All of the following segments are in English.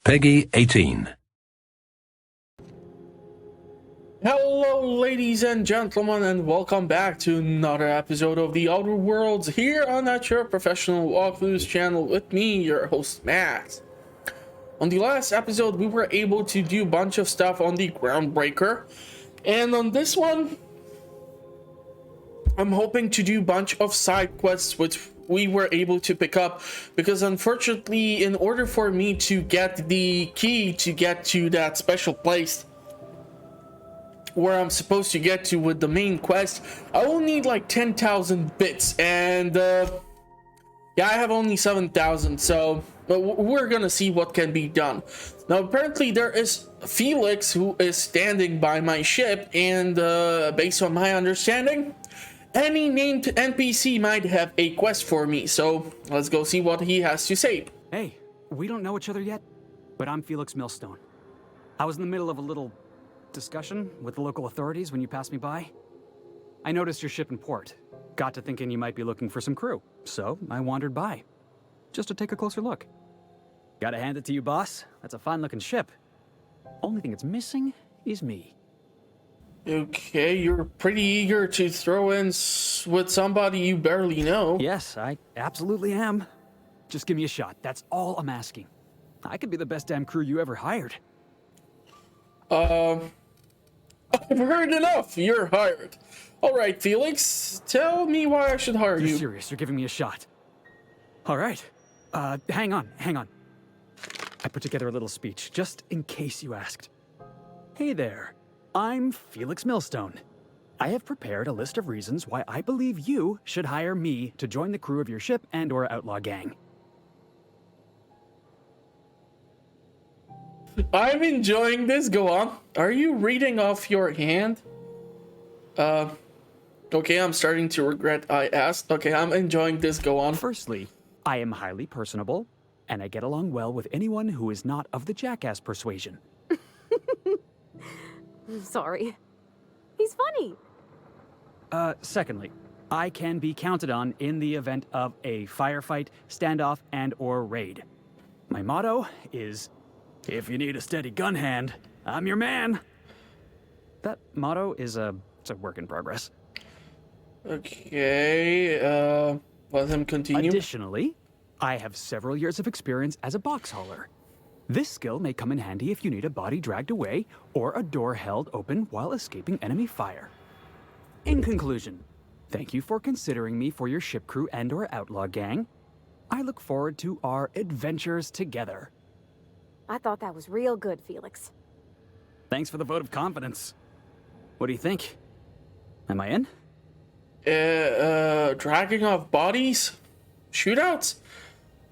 Peggy 18. Hello, ladies and gentlemen, and welcome back to another episode of The Outer Worlds here on your professional walkthroughs channel with me, your host, Matt. On the last episode, we were able to do a bunch of stuff on the Groundbreaker, and on this one, I'm hoping to do a bunch of side quests which we were able to pick up, because unfortunately, in order for me to get the key to get to that special place where I'm supposed to get to with the main quest, I will need like 10,000 bits, and yeah, I have only 7,000, so we're gonna see what can be done. Now apparently there is Felix who is standing by my ship, and based on my understanding, any named NPC might have a quest for me, so let's go see what he has to say. Hey, we don't know each other yet, but I'm Felix Millstone. I was in the middle of a little discussion with the local authorities when you passed me by. I noticed your ship in port. Got to thinking you might be looking for some crew, so I wandered by, just to take a closer look. Gotta hand it to you, boss. That's a fine-looking ship. Only thing it's missing is me. Okay, you're pretty eager to throw in with somebody you barely know. Yes, I absolutely am. Just give me a shot, that's all I'm asking. I could be the best damn crew you ever hired. I've heard enough. You're hired. All right, Felix, tell me why I should hire you. You're serious, you're giving me a shot. All right, hang on. I put together a little speech, just in case you asked. Hey there, I'm Felix Millstone. I have prepared a list of reasons why I believe you should hire me to join the crew of your ship and/or outlaw gang. I'm enjoying this. Go on. Are you reading off your hand? Okay, I'm starting to regret I asked. Okay, I'm enjoying this. Go on. Firstly, I am highly personable, and I get along well with anyone who is not of the jackass persuasion. Sorry. He's funny. Secondly, I can be counted on in the event of a firefight, standoff, and/or raid. My motto is, if you need a steady gun hand, I'm your man. That motto is it's a work in progress. Okay, let him continue. Additionally, I have several years of experience as a box hauler. This skill may come in handy if you need a body dragged away or a door held open while escaping enemy fire. In conclusion, thank you for considering me for your ship crew and/or outlaw gang. I look forward to our adventures together. I thought that was real good, Felix. Thanks for the vote of confidence. What do you think? Am I in? Dragging off bodies? Shootouts?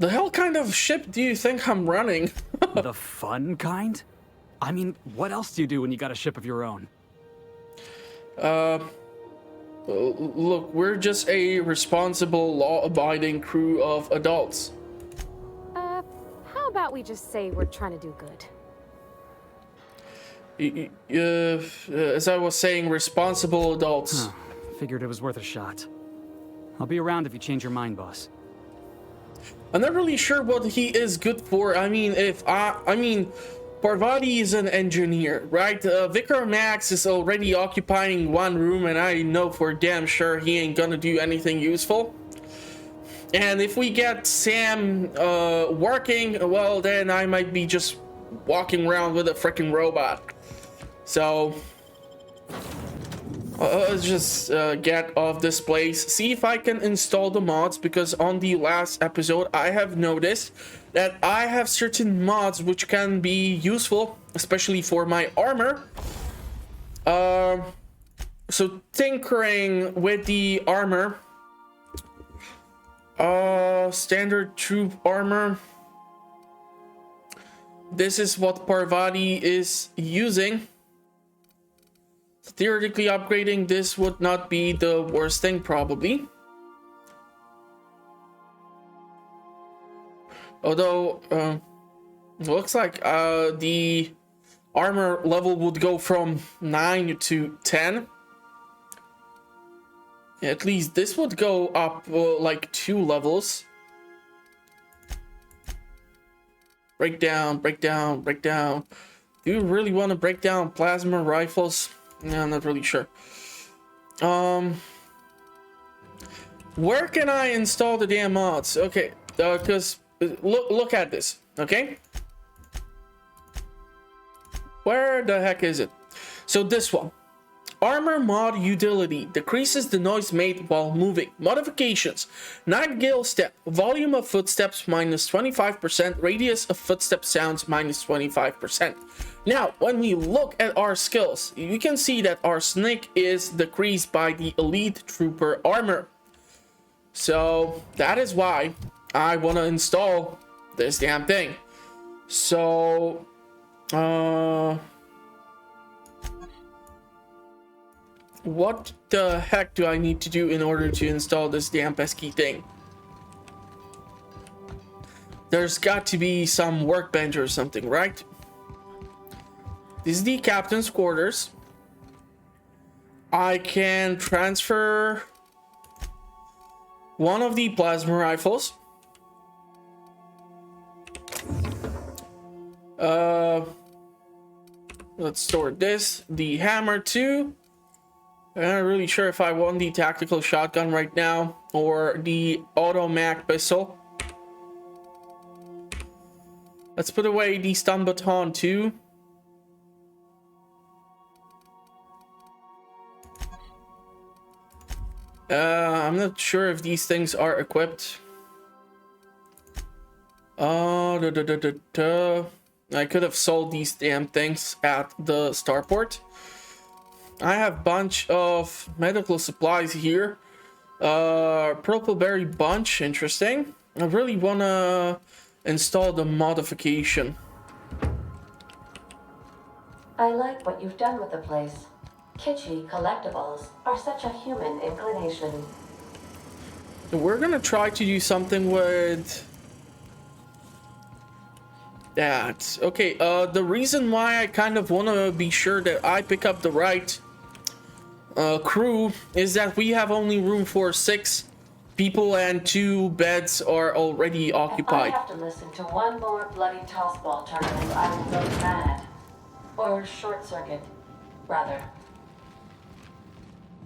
The hell kind of ship do you think I'm running? The fun kind? I mean, what else do you do when you got a ship of your own? Look, we're just a responsible, law-abiding crew of adults. How about we just say we're trying to do good? As I was saying, responsible adults. Figured it was worth a shot. I'll be around if you change your mind, boss. I'm not really sure what he is good for. I mean, Parvati is an engineer, right? Vicar Max is already occupying one room, and I know for damn sure he ain't gonna do anything useful. And if we get Sam working, well, then I might be just walking around with a freaking robot. So let's just get off this place, see if I can install the mods, because on the last episode I have noticed that I have certain mods which can be useful, especially for my armor. So tinkering with the armor, standard troop armor, this is what Parvati is using. Theoretically, upgrading this would not be the worst thing, probably. Although, looks like the armor level would go from 9 to 10. At least this would go up like 2 levels. Break down, break down, break down. Do you really want to break down plasma rifles? No, I'm not really sure. Where can I install the damn mods? Okay, because look at this. Okay, where the heck is it? So this one. Armor mod utility decreases the noise made while moving. Modifications: Nightingale step, volume of footsteps minus 25%, radius of footstep sounds minus 25%. Now, when we look at our skills, you can see that our snake is decreased by the elite trooper armor. So that is why I want to install this damn thing. So, what the heck do I need to do in order to install this damn pesky thing? There's got to be some workbench or something, right? This is the captain's quarters. I can transfer one of the plasma rifles. Let's store this. The hammer too. I'm not really sure if I want the tactical shotgun right now or the automatic pistol. Let's put away the stun baton too. I'm not sure if these things are equipped. I could have sold these damn things at the starport. I have a bunch of medical supplies here. Purple berry bunch, interesting. I really want to install the modification. I like what you've done with the place. Kitschy collectibles are such a human inclination. We're gonna try to do something with that. Okay, the reason why I kind of want to be sure that I pick up the right crew is that we have only room for 6 people and 2 beds are already occupied. If I have to listen to one more bloody tossball tournament, I will go mad. Or short circuit, rather.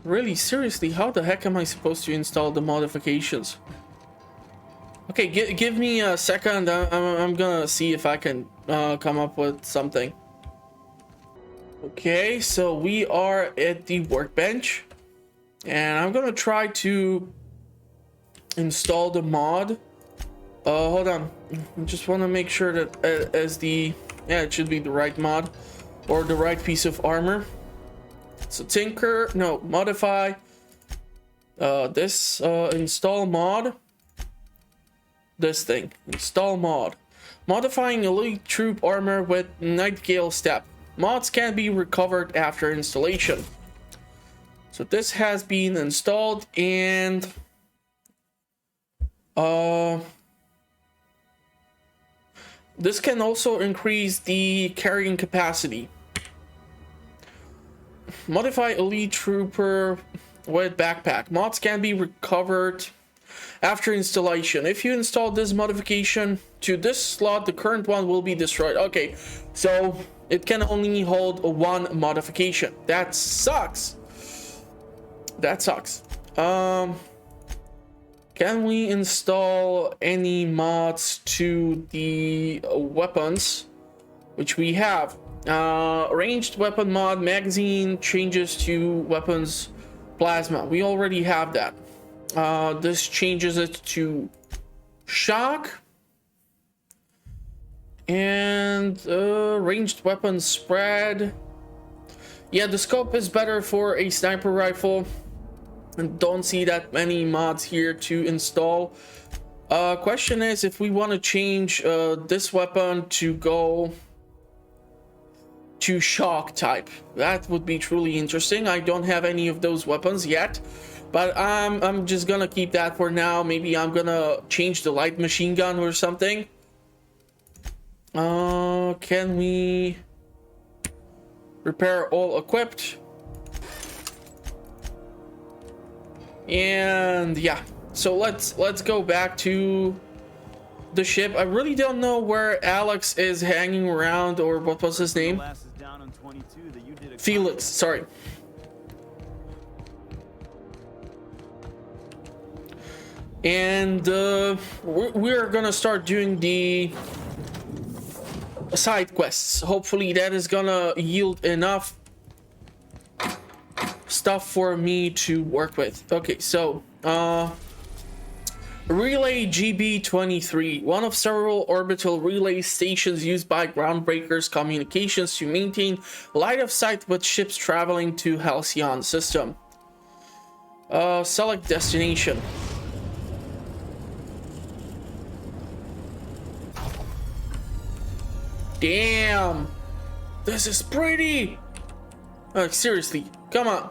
Really, seriously, how the heck am I supposed to install the modifications? Okay, give me a second. I'm gonna see if I can come up with something. Okay, so we are at the workbench, and I'm gonna try to install the mod. Hold on, I just want to make sure that it should be the right mod or the right piece of armor. So modify this, install mod, this thing, install mod, modifying elite troop armor with Nightingale step. Mods can be recovered after installation. So this has been installed, and this can also increase the carrying capacity. Modify elite trooper with backpack. Mods can be recovered after installation. If you install this modification to this slot, the current one will be destroyed. Okay, so it can only hold 1 modification. That sucks. That sucks. Can we install any mods to the weapons, which we have? Ranged weapon mod, magazine changes to weapons plasma. We already have that. This changes it to shock. And ranged weapon spread. Yeah, the scope is better for a sniper rifle. And don't see that many mods here to install. Question is if we want to change this weapon to go to shock type. That would be truly interesting. I don't have any of those weapons yet, but I'm just gonna keep that for now. Maybe I'm gonna change the light machine gun or something. Can we repair all equipped? And yeah, so let's go back to the ship. I really don't know where Alex is hanging around, or what was his name? Felix, sorry. And we're gonna start doing the side quests. Hopefully that is gonna yield enough stuff for me to work with. Okay, so Relay GB-23, one of several orbital relay stations used by Groundbreaker's communications to maintain line of sight with ships traveling to Halcyon system. Select destination. Damn, this is pretty. Seriously, come on,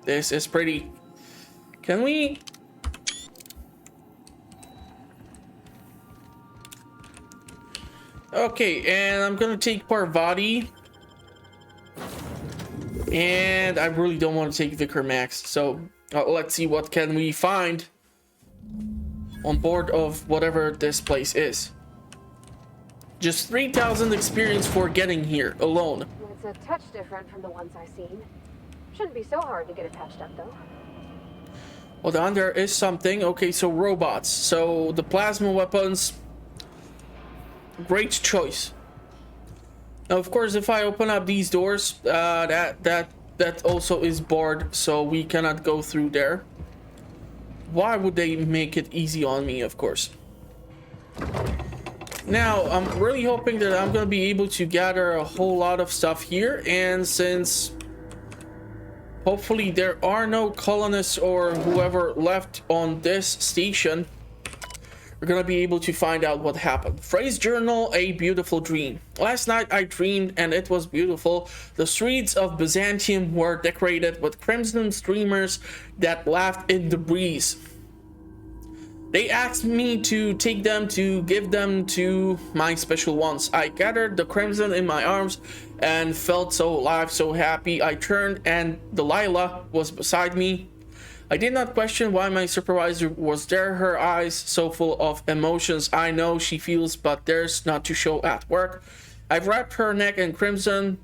this is pretty. Can we? Okay, and I'm gonna take Parvati, and I really don't want to take Vicar Max, so let's see what can we find on board of whatever this place is. Just 3,000 experience for getting here alone. It's a touch different from the ones I've seen. Shouldn't be so hard to get it patched up, though. Hold on, there is something. Okay, so robots. So the plasma weapons. Great choice. Now, of course, if I open up these doors, that also is barred, so we cannot go through there. Why would they make it easy on me? Of course. Now, I'm really hoping that I'm gonna be able to gather a whole lot of stuff here, and since hopefully there are no colonists or whoever left on this station, we're gonna be able to find out what happened. Phrase journal, a beautiful dream. Last night I dreamed and it was beautiful. The streets of Byzantium were decorated with crimson streamers that laughed in the breeze. They asked me to take them to give them to my special ones. I gathered the crimson in my arms and felt so alive, so happy. I turned and Delilah was beside me. I did not question why my supervisor was there, her eyes so full of emotions I know she feels, but there's not to show at work. I've wrapped her neck in crimson,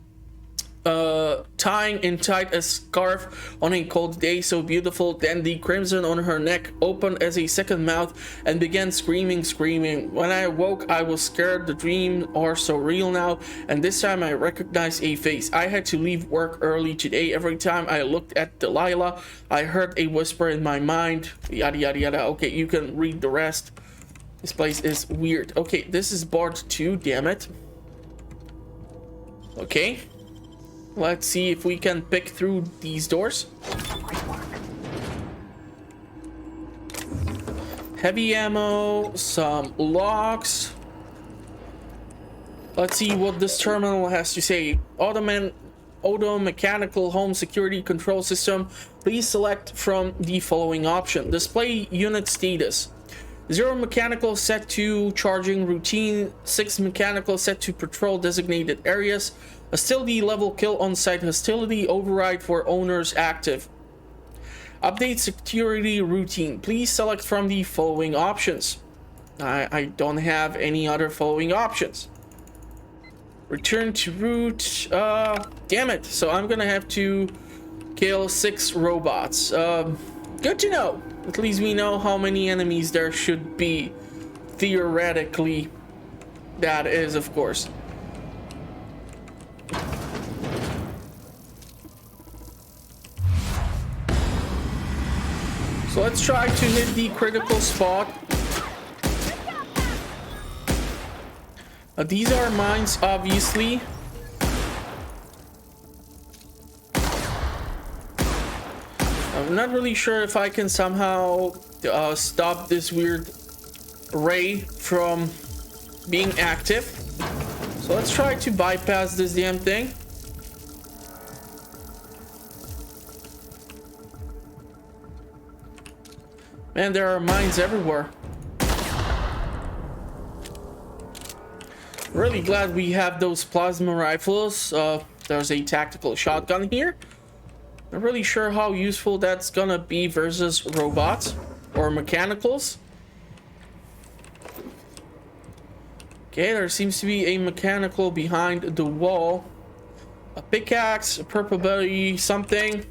tying in tight a scarf on a cold day, so beautiful. Then the crimson on her neck opened as a second mouth and began screaming. When I awoke, I was scared. The dream are so real now, and this time I recognized a face. I had to leave work early today. Every time I looked at Delilah, I heard a whisper in my mind. Yada yada yada. Okay, you can read the rest. This place is weird. Okay, this is barred too, damn it. Okay, let's see if we can pick through these doors. Heavy ammo, some locks. Let's see what this terminal has to say. Auto mechanical home security control system. Please select from the following option. Display unit status. 0 mechanical set to charging routine. 6 mechanical set to patrol designated areas. Hostility level kill on site hostility override for owners active. Update security routine. Please select from the following options. I don't have any other following options. Return to route. Damn it. So I'm gonna have to kill 6 robots. Good to know. At least we know how many enemies there should be. Theoretically, that is, of course. So let's try to hit the critical spot. These are mines, obviously. I'm not really sure if I can somehow stop this weird ray from being active. So let's try to bypass this damn thing. Man, there are mines everywhere. Really glad we have those plasma rifles. There's a tactical shotgun here. Not really sure how useful that's gonna be versus robots or mechanicals. Okay, there seems to be a mechanical behind the wall. A pickaxe, a purple belly, something.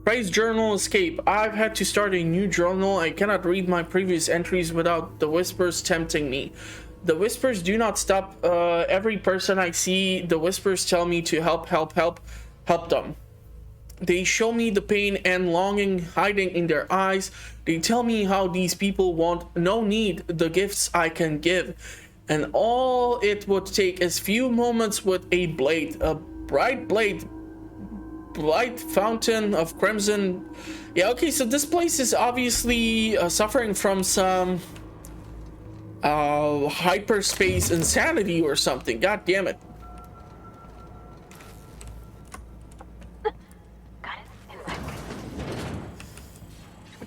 Praise journal escape. I've had to start a new journal. I cannot read my previous entries without the whispers tempting me. The whispers do not stop. Every person I see, the whispers tell me to help them. They show me the pain and longing hiding in their eyes. They tell me how these people want, no need, the gifts I can give. And all it would take is few moments with a blade, a bright blade, light fountain of crimson. Yeah, okay, so this place is obviously suffering from some hyperspace insanity or something. God damn it.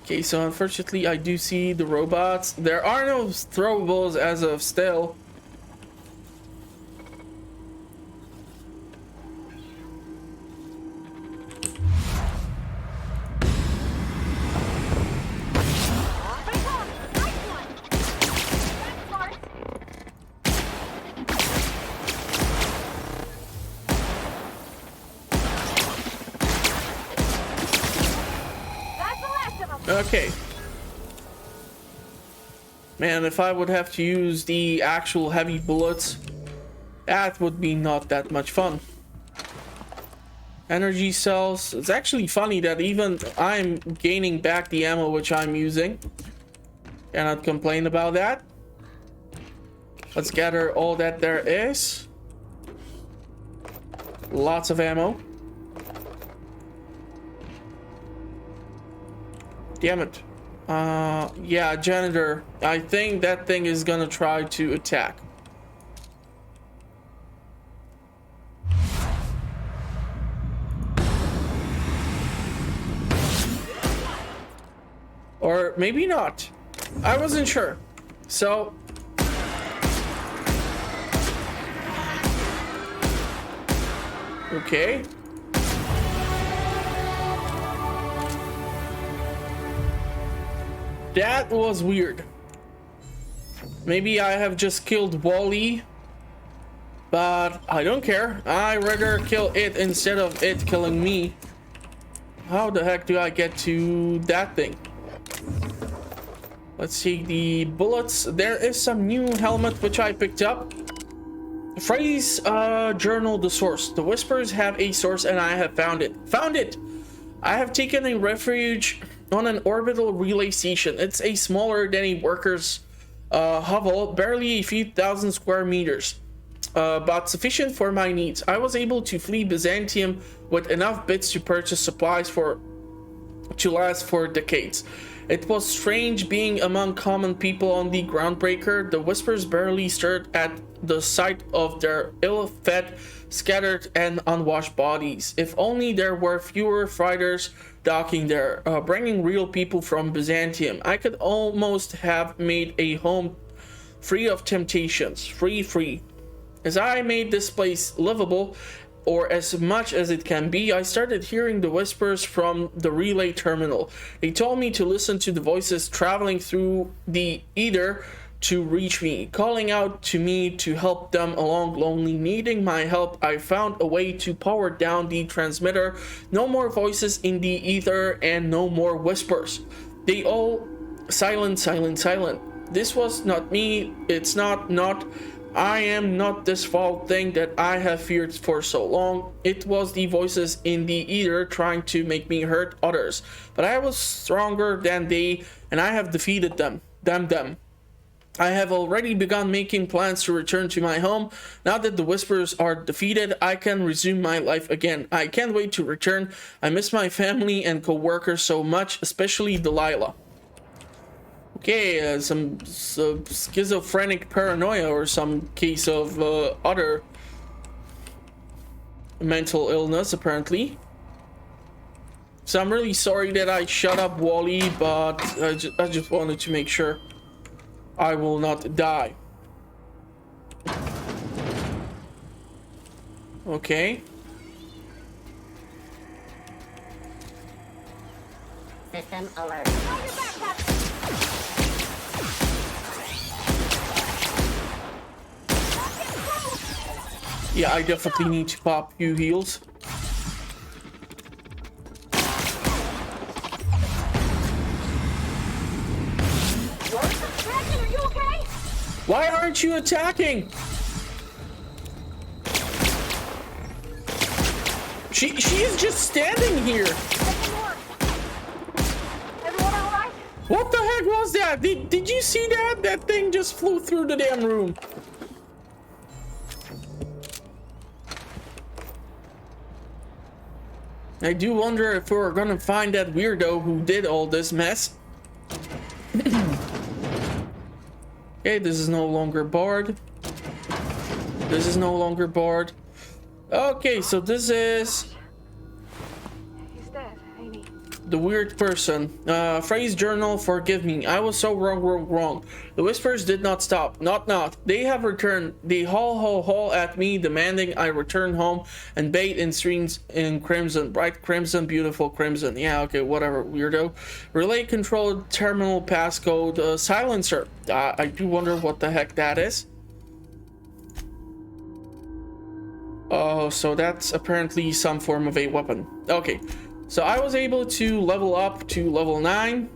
Okay, so unfortunately I do see the robots. There are no throwables as of still. Okay. Man, if I would have to use the actual heavy bullets, that would be not that much fun. Energy cells. It's actually funny that even I'm gaining back the ammo which I'm using. Cannot complain about that. Let's gather all that there is. Lots of ammo. Damn it. Yeah, janitor. I think that thing is gonna try to attack. Or maybe not. I wasn't sure. So okay. That was weird. Maybe I have just killed Wally, but I don't care. I'd rather kill it instead of it killing me. How the heck do I get to that thing? Let's see the bullets. There is some new helmet which I picked up. Phrase journal the source. The whispers have a source and I have found it. Found it! I have taken a refuge on an orbital relay station. It's a smaller than a worker's hovel, barely a few thousand square meters, but sufficient for my needs. I was able to flee Byzantium with enough bits to purchase supplies to last for decades. It was strange being among common people on the Groundbreaker. The whispers barely stirred at the sight of their ill-fed, scattered and unwashed bodies. If only there were fewer fighters docking there, bringing real people from Byzantium. I could almost have made a home free of temptations. Free. As I made this place livable, or as much as it can be, I started hearing the whispers from the relay terminal. They told me to listen to the voices traveling through the ether to reach me, calling out to me to help them along lonely. Needing my help, I found a way to power down the transmitter. No more voices in the ether and no more whispers. They all silent. This was not me. It's not. I am not this foul thing that I have feared for so long. It was the voices in the ether trying to make me hurt others. But I was stronger than they, and I have defeated them. I have already begun making plans to return to my home. Now that the whispers are defeated, I can resume my life again. I can't wait to return. I miss my family and co-workers so much, especially Delilah. Okay, some schizophrenic paranoia or some case of other mental illness, apparently. So I'm really sorry that I shut up Wally, but I just wanted to make sure I will not die. Okay. System alert. Yeah, I definitely need to pop few heals. Dragon, are you okay? Why aren't you attacking? She is just standing here. Everyone all right? What the heck was that? Did you see that? That thing just flew through the damn room. I do wonder if we're gonna find that weirdo who did all this mess. Okay, this is no longer barred. This is no longer barred. Okay, so this is He's dead, ain't he? the weird person. Phrase journal, forgive me. I was so wrong. The whispers did not stop. Not. They have returned. They haul at me, demanding I return home and bathe in streams in crimson. Bright crimson, beautiful crimson. Yeah, okay, whatever, weirdo. Relay controlled terminal passcode, silencer. I do wonder what the heck that is. Oh, so that's apparently some form of a weapon. Okay. So I was able to level up to level 9.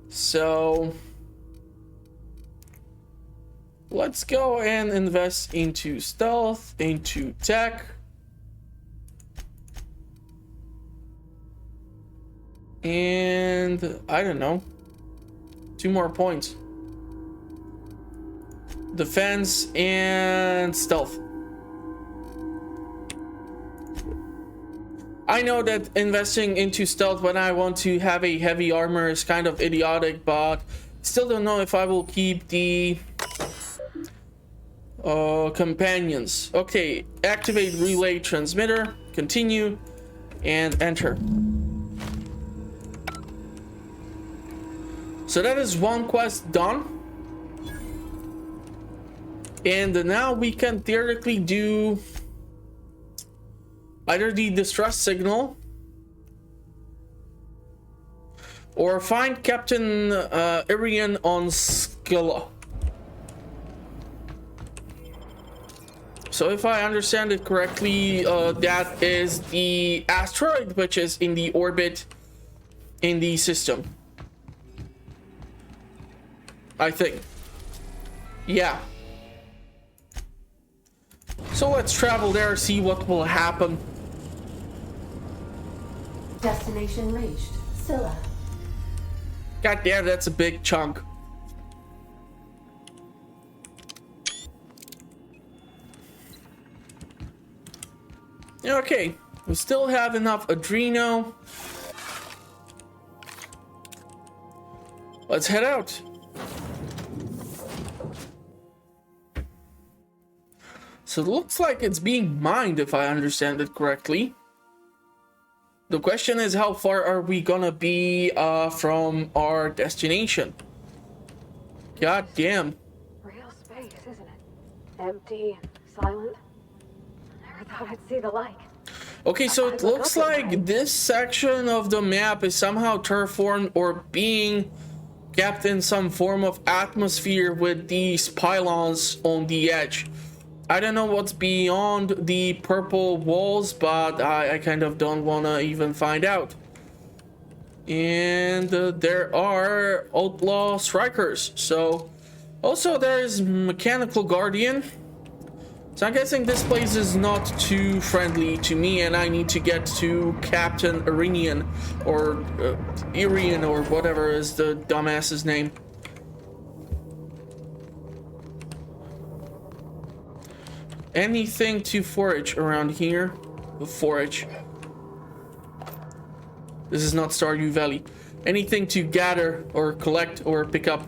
So let's go and invest into stealth, into tech. And I don't know. 2 more points. Defense and stealth. I know that investing into stealth when I want to have a heavy armor is kind of idiotic, but still don't know if I will keep the companions. Okay, activate relay transmitter, continue, and enter. So that is one quest done. And now we can theoretically do either the distress signal or find Captain Irian on Scylla. So if I understand it correctly, that is the asteroid which is in the orbit in the system. I think. Yeah. So let's travel there, see what will happen. Destination reached. Scylla. God damn, that's a big chunk. Okay, we still have enough adreno. Let's head out. So it looks like it's being mined, if I understand it correctly. The question is, how far are we gonna be from our destination? God damn. Real space, isn't it? Empty and silent. Never thought I'd see the like. Okay, so it looks like this section of the map is somehow terraformed or being kept in some form of atmosphere with these pylons on the edge. I don't know what's beyond the purple walls, but I kind of don't want to even find out. And there are outlaw strikers. So also there's mechanical guardian. So I'm guessing this place is not too friendly to me, and I need to get to Captain Irinian or Irian or whatever is the dumbass's name. Anything to forage around here? Forage. This is not Stardew Valley. Anything to gather or collect or pick up?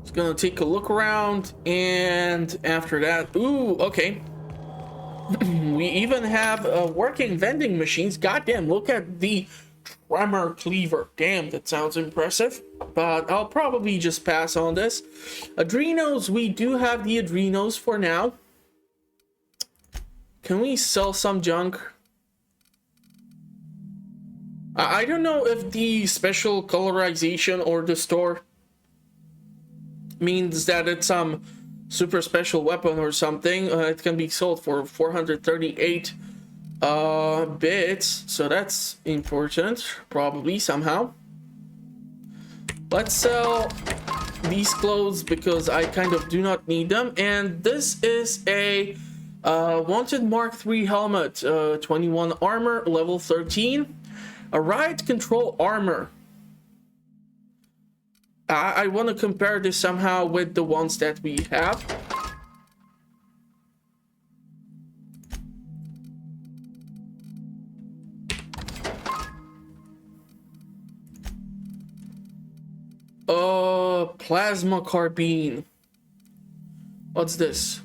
Just gonna take a look around, and after that, ooh, okay. We even have working vending machines. Goddamn, look at the tremor cleaver. Damn, that sounds impressive. But I'll probably just pass on this. Adrenos, we do have the adrenos for now. Can we sell some junk? I don't know if the special colorization or the store means that it's some super special weapon or something. It can be sold for 438 bits, so that's important, probably somehow. Let's sell these clothes because I kind of do not need them. And this is a wanted Mark III helmet, 21 armor, level 13, a riot control armor. I want to compare this somehow with the ones that we have. Plasma carbine. What's this?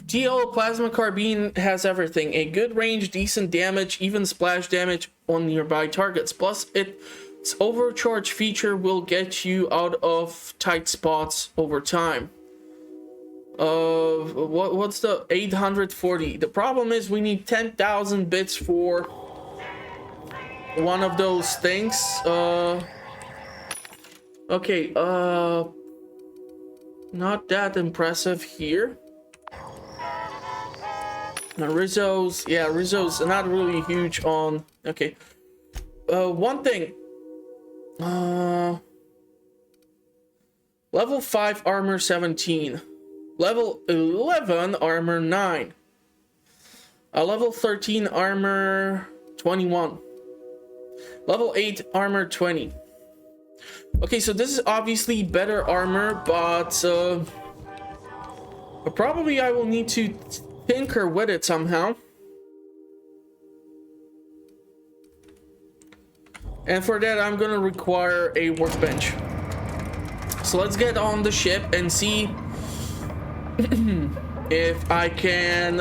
TL plasma carbine has everything. A good range, decent damage, even splash damage on nearby targets. Plus, its overcharge feature will get you out of tight spots over time. What's the 840? The problem is we need 10,000 bits for one of those things. Okay, not that impressive here. Now, Rizzo's, yeah, Rizzo's not really huge on, okay. One thing, level 5 armor 17, level 11 armor 9, level 13 armor 21, level 8 armor 20. Okay, so this is obviously better armor, but probably I will need to tinker with it somehow. And for that, I'm gonna require a workbench. So let's get on the ship and see if I can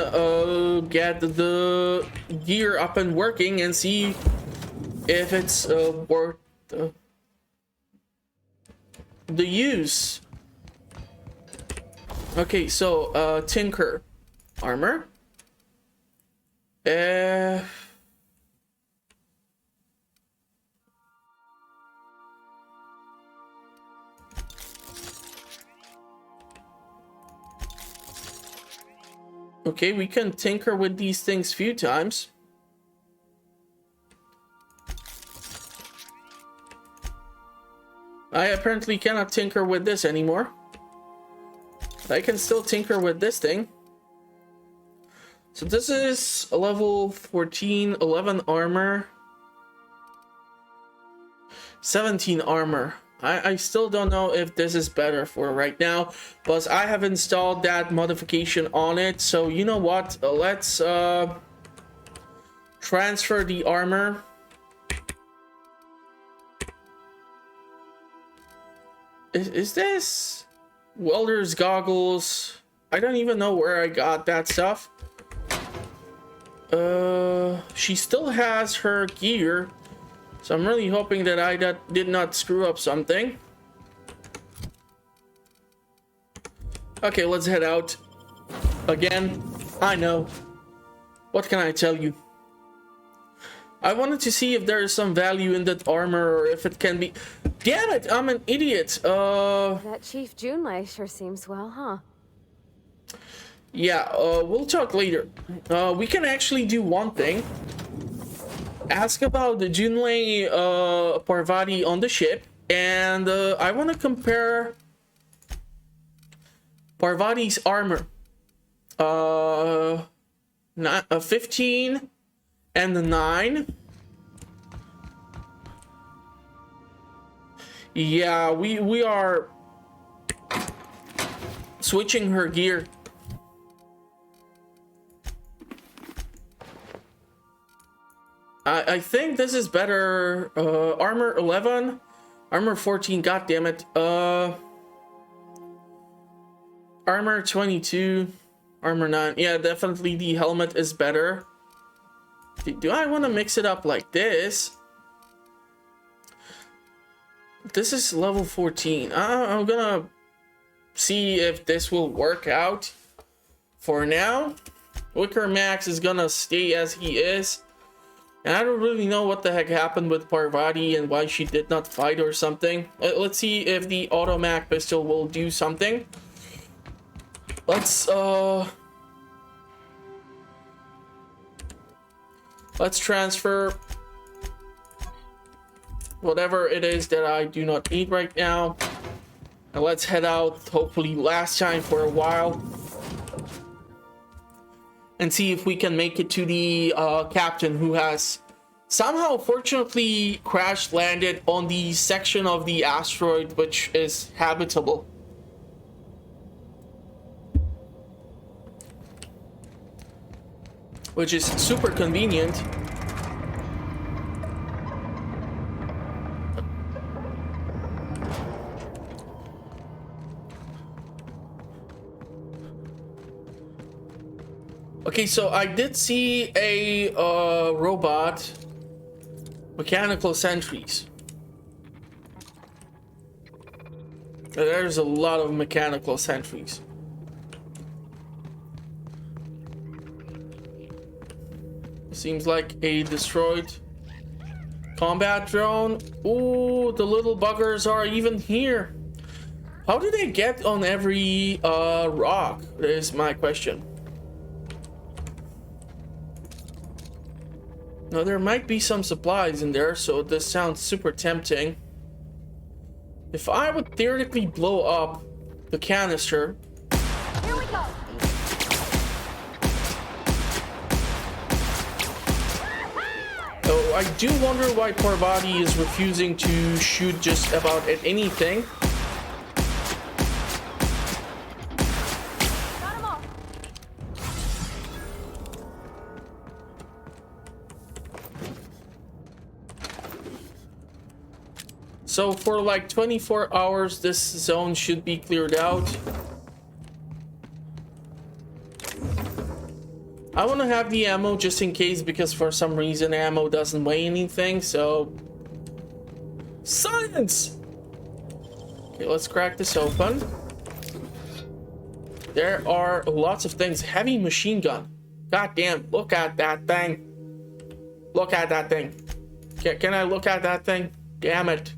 get the gear up and working and see if it's worth the use. Okay, so tinker armor. Okay, we can tinker with these things few times. I apparently cannot tinker with this anymore. I can still tinker with this thing. So this is a level 14, 11 armor, 17 armor. I still don't know if this is better for right now, but I have installed that modification on it. So you know what? Let's transfer the armor. Is this welder's goggles? I don't even know where I got that stuff. She still has her gear, so I'm really hoping that I did not screw up something. Okay, let's head out again. I know. What can I tell you? I wanted to see if there is some value in that armor, or if it can be... Damn it, I'm an idiot. That Chief Junlei sure seems well, huh? Yeah, we'll talk later. We can actually do one thing. Ask about the Junlei Parvati on the ship, and I want to compare Parvati's armor. 15 and the 9. Yeah, we are switching her gear. I think this is better. Armor 11, armor 14. God damn it. Armor 22, armor 9. Yeah, definitely the helmet is better. Do I want to mix it up like this? This is level 14. I'm gonna see if this will work out. For now, Wicker Max is gonna stay as he is. And I don't really know what the heck happened with Parvati and why she did not fight or something. Let's see if the automatic pistol will do something. Let's transfer whatever it is that I do not need right now. And let's head out, hopefully last time for a while. And see if we can make it to the captain, who has somehow fortunately crash landed on the section of the asteroid which is habitable. Which is super convenient. Okay, so I did see a robot, mechanical sentries. There's a lot of mechanical sentries. Seems like a destroyed combat drone. Ooh, the little buggers are even here. How do they get on every rock? Is my question. Now there might be some supplies in there, so this sounds super tempting. If I would theoretically blow up the canister. Here we go. Oh, I do wonder why Parvati is refusing to shoot just about at anything. Got 'em all. So for like 24 hours, this zone should be cleared out. I want to have the ammo just in case, because for some reason ammo doesn't weigh anything, so... Science! Okay, let's crack this open. There are lots of things. Heavy machine gun. God damn, look at that thing. Look at that thing. Can I look at that thing? Damn it.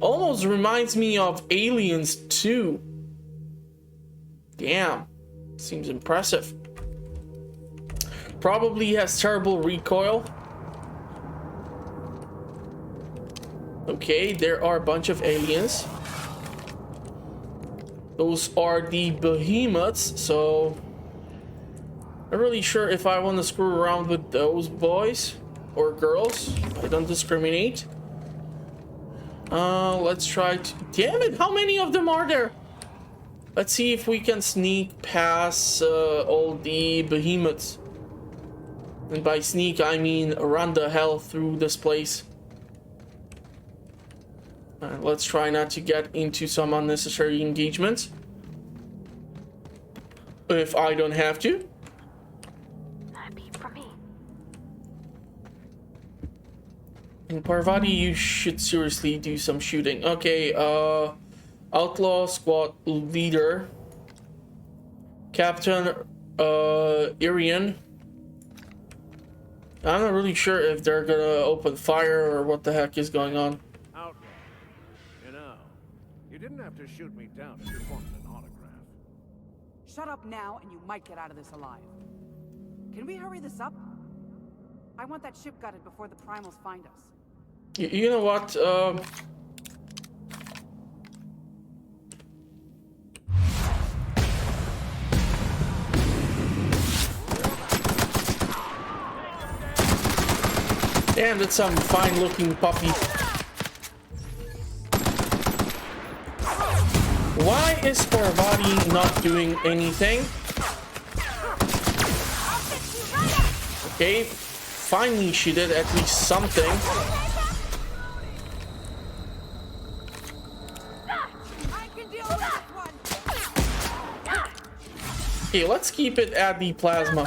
Almost reminds me of Aliens 2. Damn. Seems impressive. Probably has terrible recoil. Okay, there are a bunch of aliens. Those are the behemoths, so... I'm not really sure if I want to screw around with those boys or girls. I don't discriminate. Let's try to... Damn it, how many of them are there? Let's see if we can sneak past all the behemoths. And by sneak, I mean run the hell through this place. Let's try not to get into some unnecessary engagements. If I don't have to. That'd be for me. And Parvati, you should seriously do some shooting. Okay, Outlaw Squad Leader. Captain Irian. I'm not really sure if they're gonna open fire or what the heck is going on. Outlaw. You know, you didn't have to shoot me down if you wanted an autograph. Shut up now, and you might get out of this alive. Can we hurry this up? I want that ship gutted before the primals find us. You know what? Damn, that's some fine-looking puppy. Why is Parvati not doing anything? Okay, finally she did at least something. I can deal with this one. Okay, let's keep it at the plasma.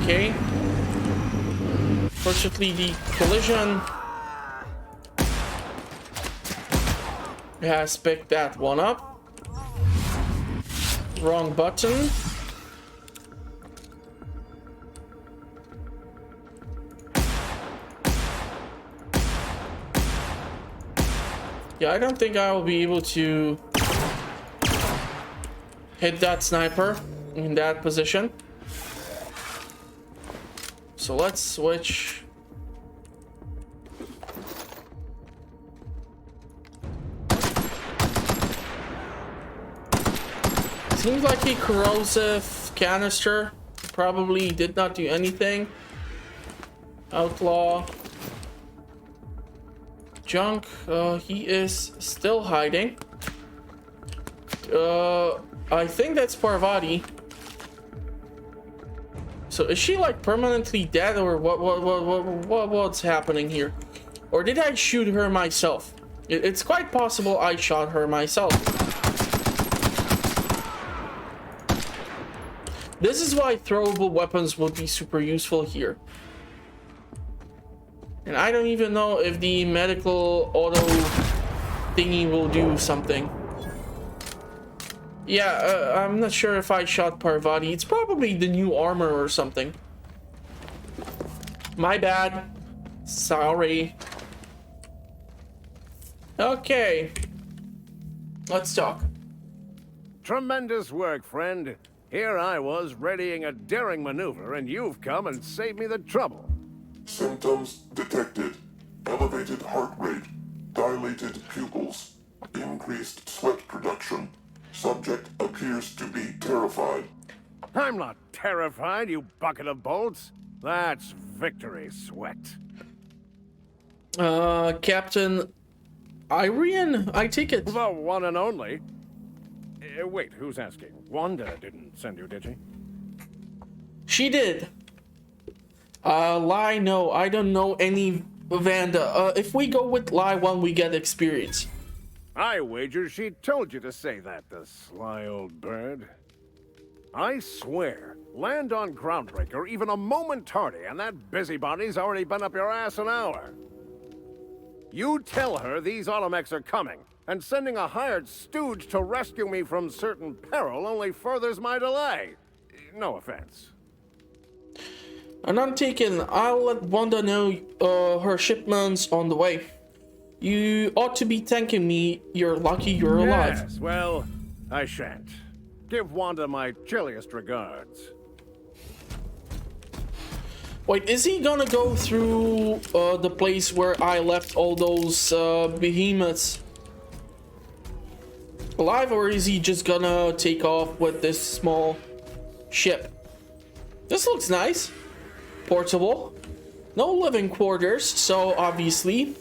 Okay. Fortunately, the collision has picked that one up. Wrong button. Yeah, I don't think I will be able to hit that sniper in that position. So let's switch. Seems like a corrosive canister. Probably did not do anything. Outlaw. Junk. He is still hiding. I think that's Parvati. So is she like permanently dead, or what's happening here? Or did I shoot her myself? It's quite possible I shot her myself. This is why throwable weapons would be super useful here. And I don't even know if the medical auto thingy will do something. Yeah, I'm not sure if I shot Parvati. It's probably the new armor or something. My bad. Sorry. Okay. Let's talk. Tremendous work, friend. Here I was readying a daring maneuver, and you've come and saved me the trouble. Symptoms detected. Elevated heart rate, dilated pupils, increased sweat production. Subject appears to be terrified. I'm not terrified, you bucket of bolts. That's victory sweat. Captain Irian, I take it. The one and only. Wait, who's asking? Wanda didn't send you, did she? She did. Lie, no, I don't know any Vanda. If we go with Lie 1, we get experience. I wager she told you to say that, the sly old bird. I swear, land on Groundbreaker even a moment tardy, and that busybody's already been up your ass an hour. You tell her these automechs are coming, and sending a hired stooge to rescue me from certain peril only furthers my delay. No offense. And I'm taken. I'll let Wanda know her shipment's on the way. You ought to be thanking me. You're lucky you're alive. Yes, well, I shan't. Give Wanda my chilliest regards. Wait, is he gonna go through the place where I left all those behemoths alive, or is he just gonna take off with this small ship? This looks nice. Portable. No living quarters, so obviously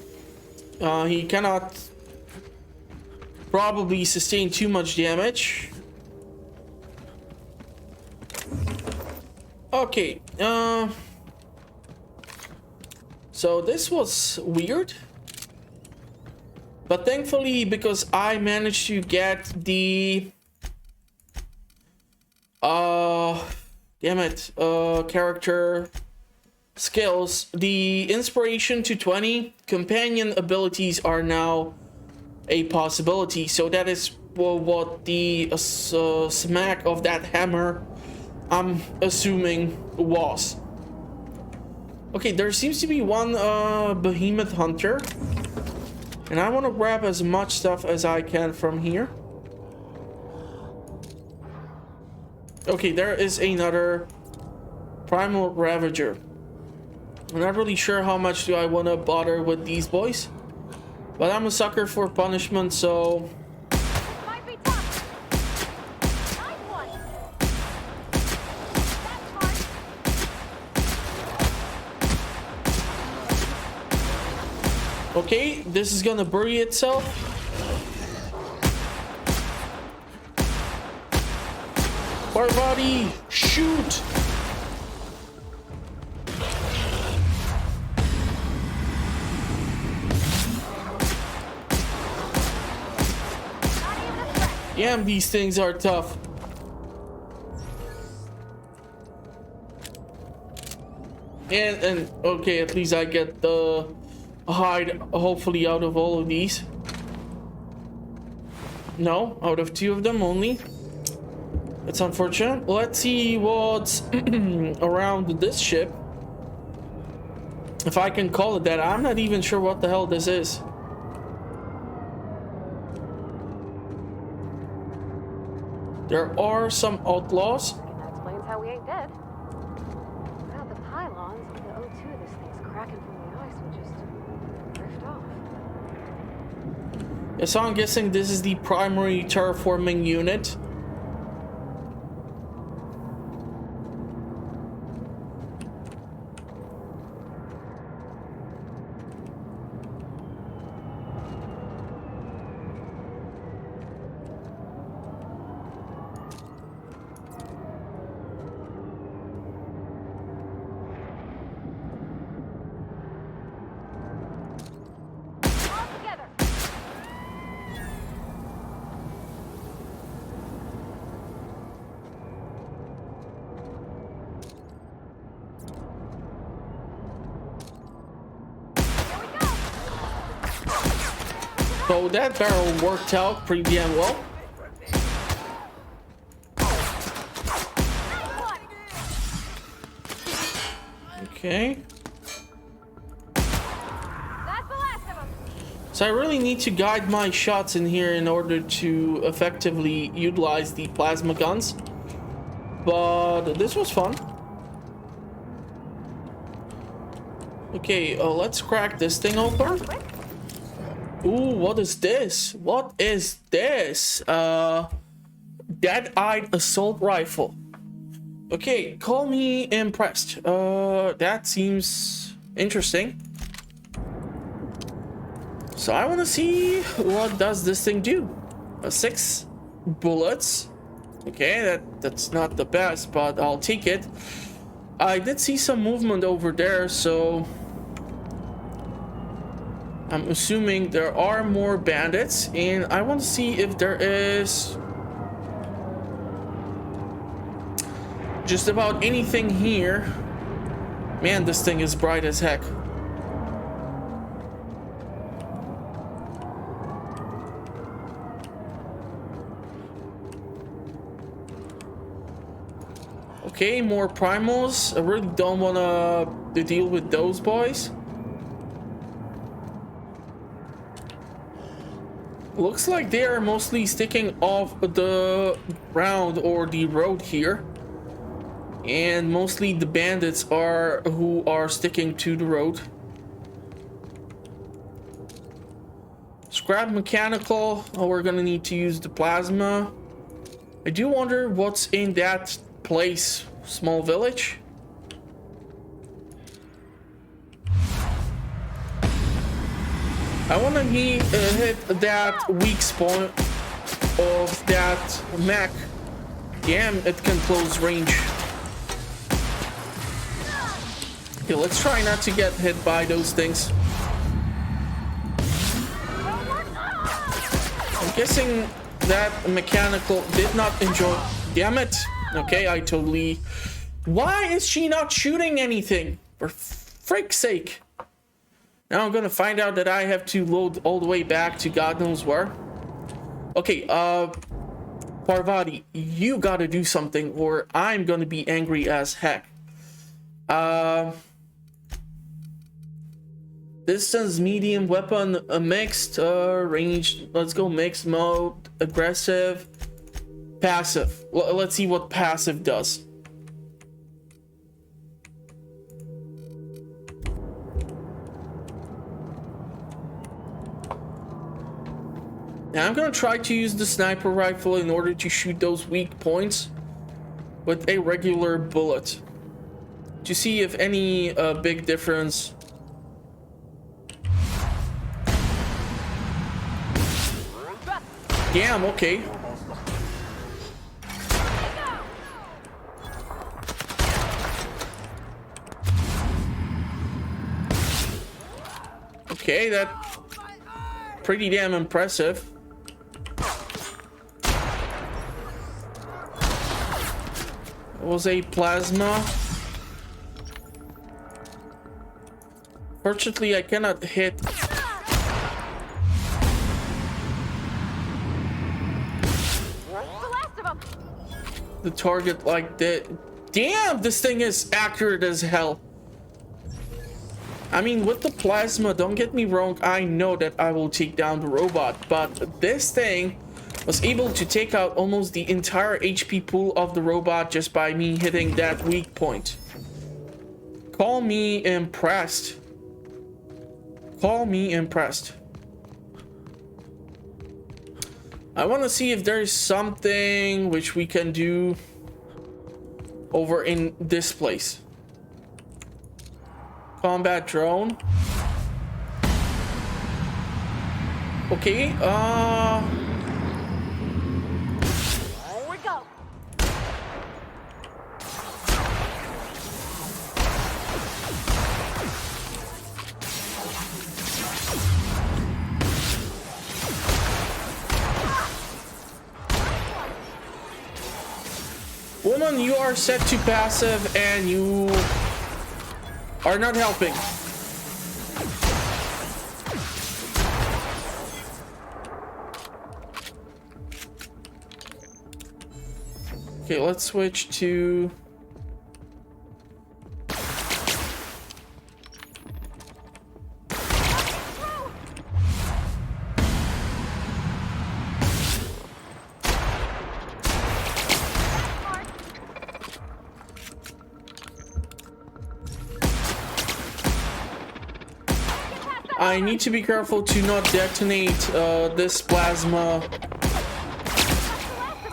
he cannot probably sustain too much damage. Okay, so this was weird, but thankfully, because I managed to get the character skills, the inspiration to 20 companion abilities are now a possibility. So that is what the smack of that hammer, I'm assuming, was. Okay, there seems to be one behemoth hunter, and I want to grab as much stuff as I can from here. Okay, there is another primal ravager. I'm not really sure how much do I want to bother with these boys, but I'm a sucker for punishment, so Might be tough. Nice one. That's smart. okay, this is gonna bury itself. Parvati, shoot! Damn, these things are tough. And okay, at least I get the hide hopefully out of all of these. No, out of 2 of them only. It's unfortunate. Let's see what's around this ship. If I can call it that. I'm not even sure what the hell this is. There are some outlaws. That explains how we ain't dead. Without the pylons, the O2 this thing's cracking from the ice would just drift off. Yeah, so I'm guessing this is the primary terraforming unit. All together. Here we go. So that barrel worked out pretty damn well. Okay. That's the last of them. So I really need to guide my shots in here in order to effectively utilize the plasma guns. But this was fun. Okay, let's crack this thing open. Ooh, what is this? What is this? Dead-eyed assault rifle. Okay, call me impressed. That seems interesting. So I want to see what does this thing do. 6 bullets. Okay, that's not the best, but I'll take it. I did see some movement over there, so I'm assuming there are more bandits, and I want to see if there is just about anything here. Man, this thing is bright as heck. Okay, more primals. I really don't want to deal with those boys. Looks like they are mostly sticking off the ground or the road here. And mostly the bandits are who are sticking to the road. Scrap mechanical. Oh, we're gonna need to use the plasma. I do wonder what's in that place. Small village. I want to hit that weak spot of that mech. Damn, it can close range. Okay, let's try not to get hit by those things. I'm guessing that mechanical did not enjoy. Damn it. Okay, I totally... Why is she not shooting anything? For frick's sake. Now I'm gonna find out that I have to load all the way back to God knows where. Okay, Parvati, you gotta do something or I'm gonna be angry as heck. Distance, medium, weapon, mixed, range. Let's go mixed mode, aggressive, passive. Let's see what passive does. Now I'm gonna try to use the sniper rifle in order to shoot those weak points with a regular bullet to see if any big difference. Damn, okay. Okay, that's pretty damn impressive. It was a plasma. Fortunately, I cannot hit. the target like that. Damn, this thing is accurate as hell. I mean, with the plasma, don't get me wrong, I know that I will take down the robot, but this thing was able to take out almost the entire HP pool of the robot just by me hitting that weak point. Call me impressed. Call me impressed. I want to see if there's something which we can do over in this place. Combat drone. Okay, Here we go. woman, you are set to passive and you are not helping. Okay, let's switch to I need to be careful to not detonate this plasma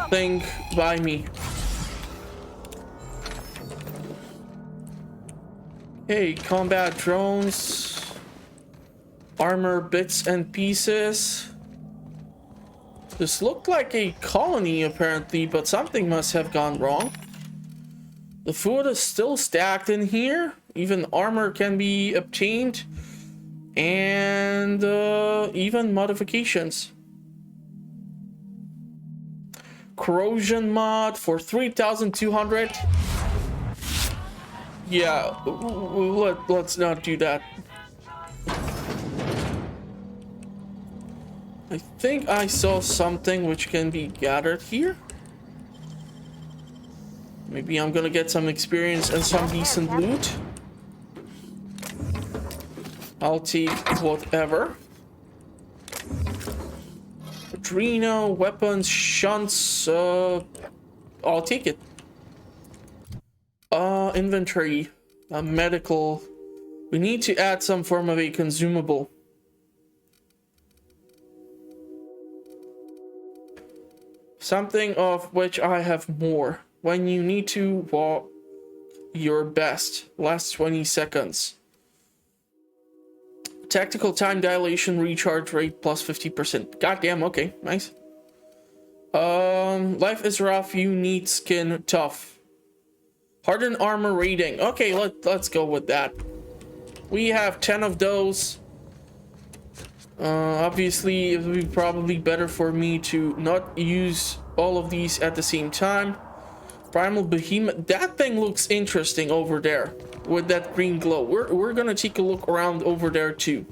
thing by me. Hey, combat drones, armor bits and pieces. This looked like a colony apparently, but something must have gone wrong. The food is still stacked in here. Even armor can be obtained. And even modifications. Corrosion mod for 3,200. Yeah, let's not do that. I think I saw something which can be gathered here. Maybe I'm gonna get some experience and some decent loot. I'll take whatever. Adreno, weapons, shunts, I'll take it. Inventory, medical. We need to add some form of a consumable. Something of which I have more. When you need to walk your best, last 20 seconds. Tactical time dilation, recharge rate plus 50%. Goddamn, okay, nice. Life is rough, you need skin tough. Hardened armor rating. Okay, let's go with that. We have 10 of those. Obviously, it would be probably better for me to not use all of these at the same time. Primal Behemoth. That thing looks interesting over there with that green glow. We're gonna take a look around over there too.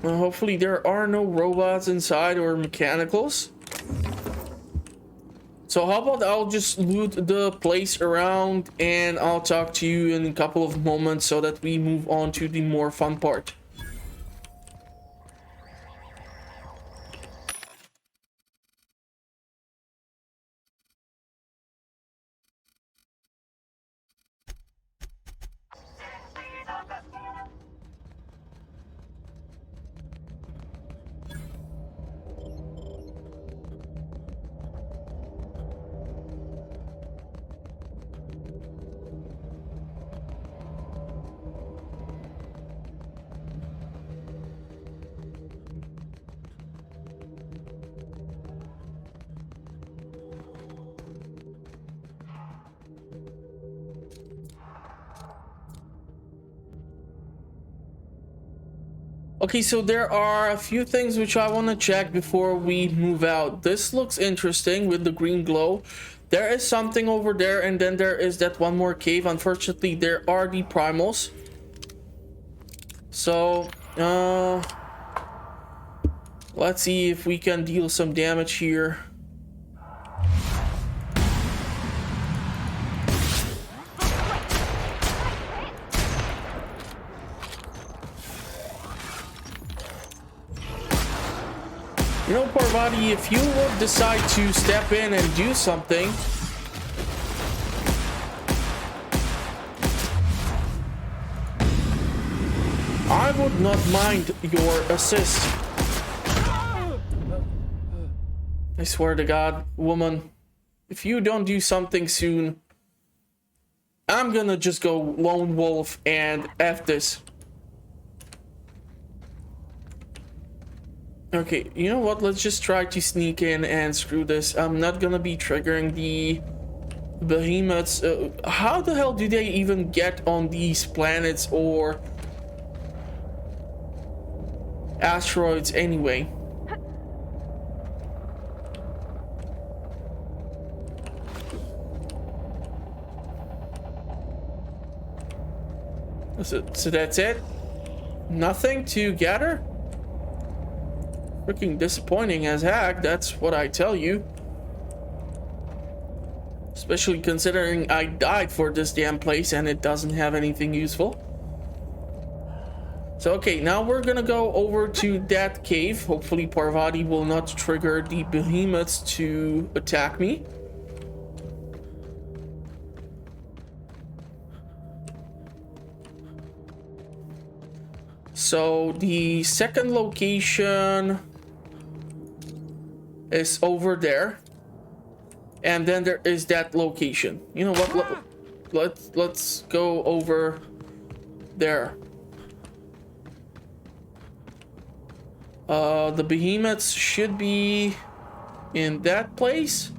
Hopefully there are no robots inside or mechanicals. So how about I'll just loot the place around and I'll talk to you in a couple of moments so that we move on to the more fun part. Okay, so there are a few things which I want to check before we move out. This looks interesting with the green glow. There is something over there, and then there is that one more cave. Unfortunately, there are the primals. Let's see if we can deal some damage here. You know, Parvati, if you would decide to step in and do something, I would not mind your assist. I swear to God, woman, if you don't do something soon, I'm gonna just go lone wolf and F this. Okay, you know what? Let's just try to sneak in and screw this. I'm not gonna be triggering the behemoths. How the hell do they even get on these planets or asteroids anyway? So that's it? Nothing to gather? Freaking disappointing as heck, that's what I tell you. Especially considering I died for this damn place and it doesn't have anything useful. So okay, now we're gonna go over to that cave. Hopefully Parvati will not trigger the behemoths to attack me. So the second location is over there, and then there is that location. You know what? Let's go over there. The behemoths should be in that place.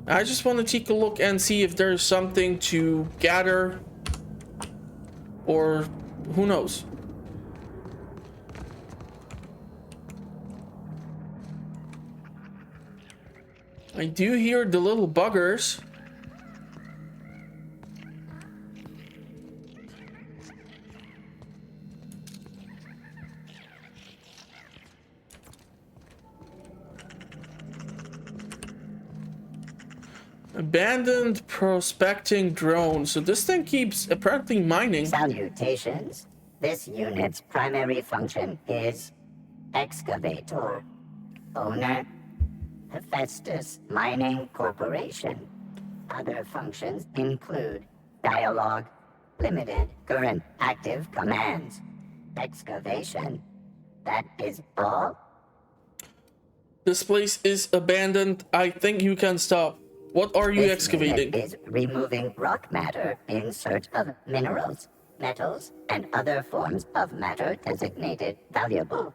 I just want to take a look and see if there's something to gather, or who knows. I do hear the little buggers. Abandoned prospecting drone. So this thing keeps apparently mining. Salutations. This unit's primary function is excavator. Owner, Hephaestus Mining Corporation. Other functions include dialogue, limited current active commands, excavation. That is all. This place is abandoned. I think you can stop. What are you excavating? This unit is removing rock matter in search of minerals, metals, and other forms of matter designated valuable.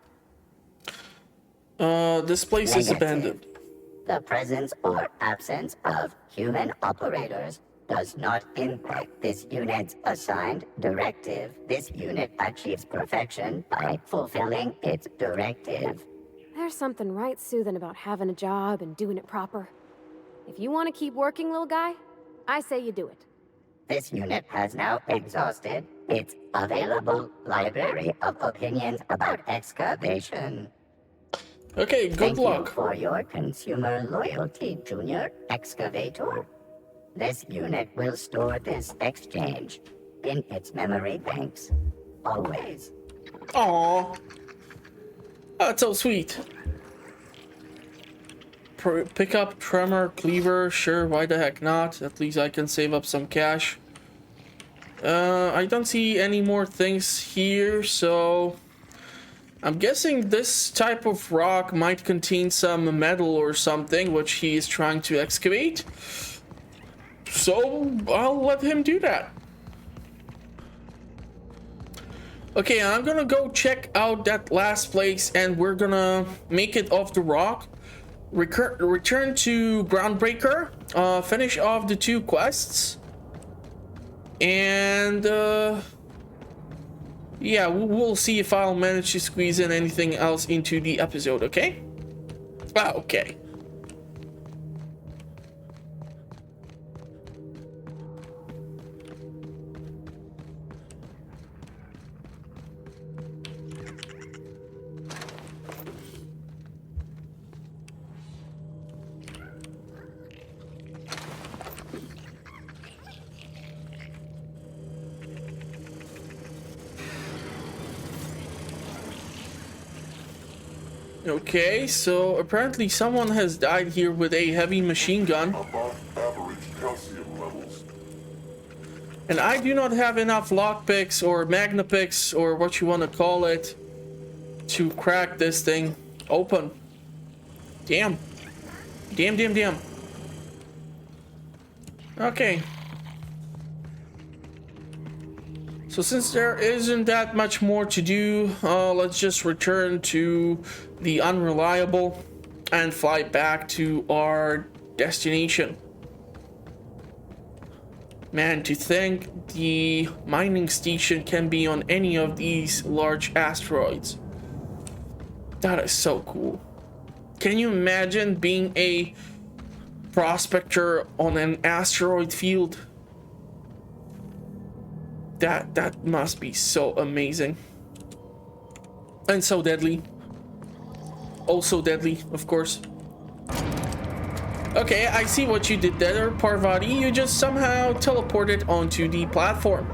This place is abandoned. The presence or absence of human operators does not impact this unit's assigned directive. This unit achieves perfection by fulfilling its directive. There's something right soothing about having a job and doing it proper. If you want to keep working, little guy, I say you do it. This unit has now exhausted its available library of opinions about excavation. Okay, good luck. Thank you for your consumer loyalty, Junior Excavator. This unit will store this exchange in its memory banks. Always. Aww. That's so sweet. Pick up tremor cleaver. Sure, why the heck not? At least I can save up some cash. I don't see any more things here, so I'm guessing this type of rock might contain some metal or something which he is trying to excavate. So I'll let him do that. Okay, I'm gonna go check out that last place and we're gonna make it off the rock. Return to Groundbreaker, finish off the 2 quests, and yeah, we'll see if I'll manage to squeeze in anything else into the episode, okay? Okay. Okay, so apparently someone has died here with a heavy machine gun. Above average calcium levels. And I do not have enough lockpicks or magnapicks or what you want to call it to crack this thing open. Damn. Damn. Okay. So since there isn't that much more to do, let's just return to the Unreliable and fly back to our destination. Man, to think the mining station can be on any of these large asteroids. That is so cool. Can you imagine being a prospector on an asteroid field? That must be so amazing. And so deadly. Also deadly, of course. Okay, I see what you did there, Parvati. You just somehow teleported onto the platform.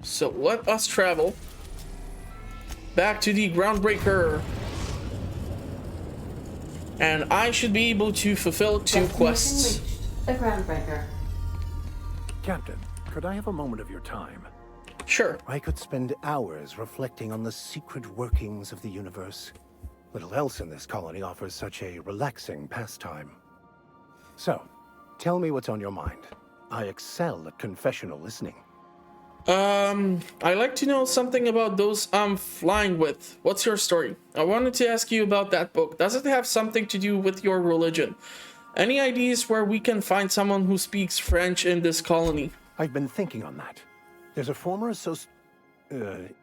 So let us travel back to the Groundbreaker. And I should be able to fulfill 2 quests. The Groundbreaker. Captain, could I have a moment of your time? Sure. I could spend hours reflecting on the secret workings of the universe. Little else in this colony offers such a relaxing pastime. So, tell me what's on your mind. I excel at confessional listening. I like to know something about those I'm flying with. What's your story? I wanted to ask you about that book. Does it have something to do with your religion? Any ideas where we can find someone who speaks French in this colony? I've been thinking on that. There's a former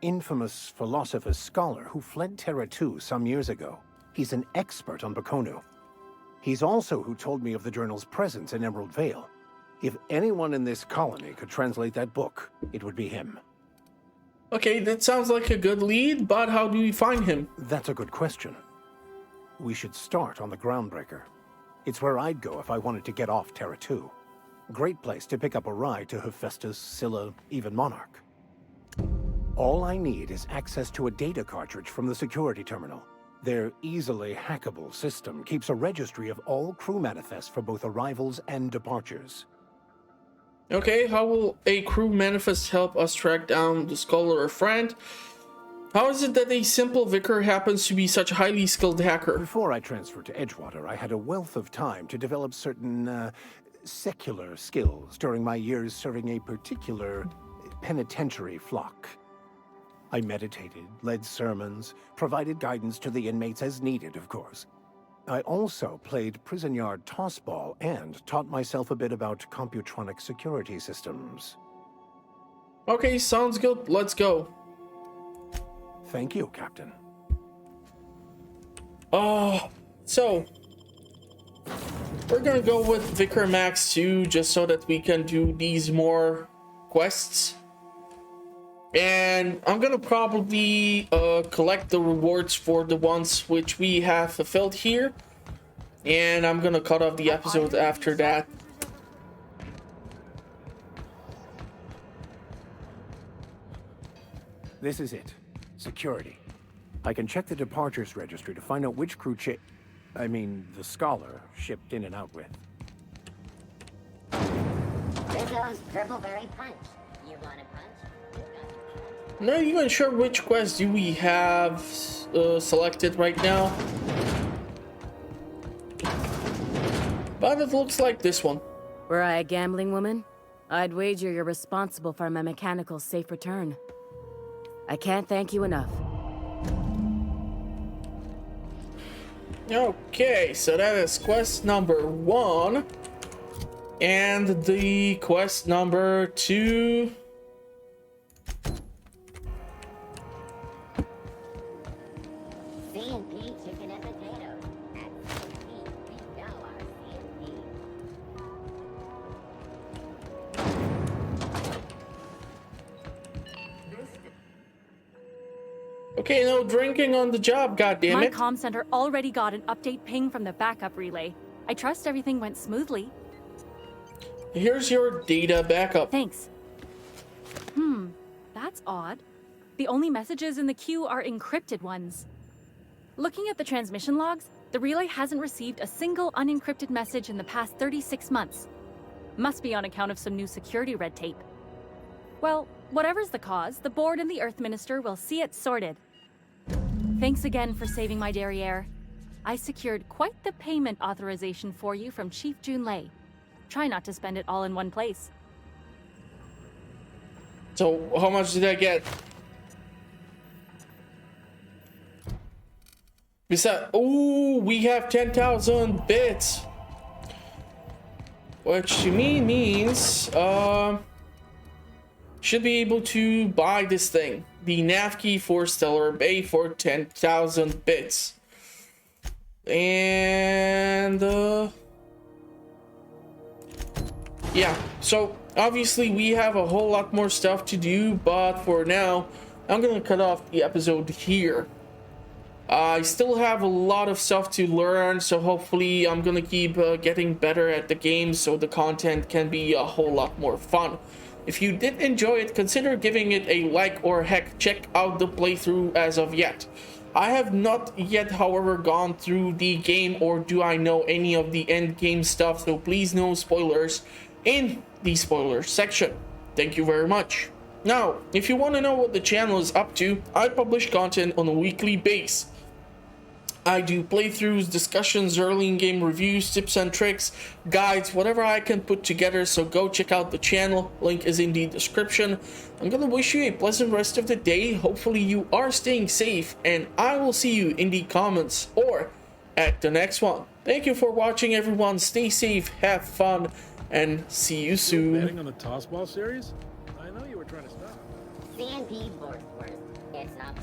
infamous philosopher scholar who fled Terra 2 some years ago. He's an expert on Bakonu. He's also who told me of the journal's presence in Emerald Vale. If anyone in this colony could translate that book, it would be him. Okay, that sounds like a good lead, but how do we find him? That's a good question. We should start on the Groundbreaker. It's where I'd go if I wanted to get off Terra 2. Great place to pick up a ride to Hephaestus, Scylla, even Monarch. All I need is access to a data cartridge from the security terminal. Their easily hackable system keeps a registry of all crew manifests for both arrivals and departures. Okay, how will a crew manifest help us track down the scholar or friend? How is it that a simple vicar happens to be such a highly skilled hacker? Before I transferred to Edgewater, I had a wealth of time to develop certain, secular skills during my years serving a particular penitentiary flock. I meditated, led sermons, provided guidance to the inmates as needed, of course. I also played prison yard tossball and taught myself a bit about computronic security systems. Okay, sounds good. Let's go. Thank you, Captain. So we're gonna go with Vicar Max 2 just so that we can do these more quests. And I'm gonna probably collect the rewards for the ones which we have fulfilled here. And I'm gonna cut off the episode after that. This is it. Security. I can check the departures registry to find out which crew the scholar shipped in and out with. There goes Purpleberry Punch. You want a punch? Not even sure which quest do we have selected right now. But it looks like this one. Were I a gambling woman, I'd wager you're responsible for my mechanical safe return. I can't thank you enough. Okay, so that is quest number 1. And the quest number 2. C&P chicken and potatoes. At C&P, we know our C&P. Okay, no drinking on the job, My goddammit. comm center already got an update ping from the backup relay. I trust everything went smoothly. Here's your data backup. Thanks. That's odd. The only messages in the queue are encrypted ones. Looking at the transmission logs, the relay hasn't received a single unencrypted message in the past 36 months. Must be on account of some new security red tape. Well, whatever's the cause, the board and the Earth Minister will see it sorted. Thanks again for saving my derriere. I secured quite the payment authorization for you from Chief Junlei. Try not to spend it all in one place. So how much did I get? Besides, oh, we have 10,000 bits, which to me means should be able to buy this thing, the nav key for Stellar Bay, for 10,000 bits. And yeah, so obviously we have a whole lot more stuff to do, but for now I'm gonna cut off the episode here. I still have a lot of stuff to learn, so hopefully I'm gonna keep getting better at the game so the content can be a whole lot more fun. If you did enjoy it, consider giving it a like, or heck, check out the playthrough as of yet. I have not yet, however, gone through the game, or do I know any of the end game stuff, so please no spoilers in the spoiler section. Thank you very much. Now, if you want to know what the channel is up to, I publish content on a weekly basis. I do playthroughs, discussions, early in-game reviews, tips and tricks, guides, whatever I can put together, so go check out the channel. Link is in the description. I'm gonna wish you a pleasant rest of the day. Hopefully you are staying safe, and I will see you in the comments or at the next one. Thank you for watching, everyone. Stay safe, have fun, and see you soon. Betting on the toss ball series? I know you were trying to stop. CNP Wordsworth. It's not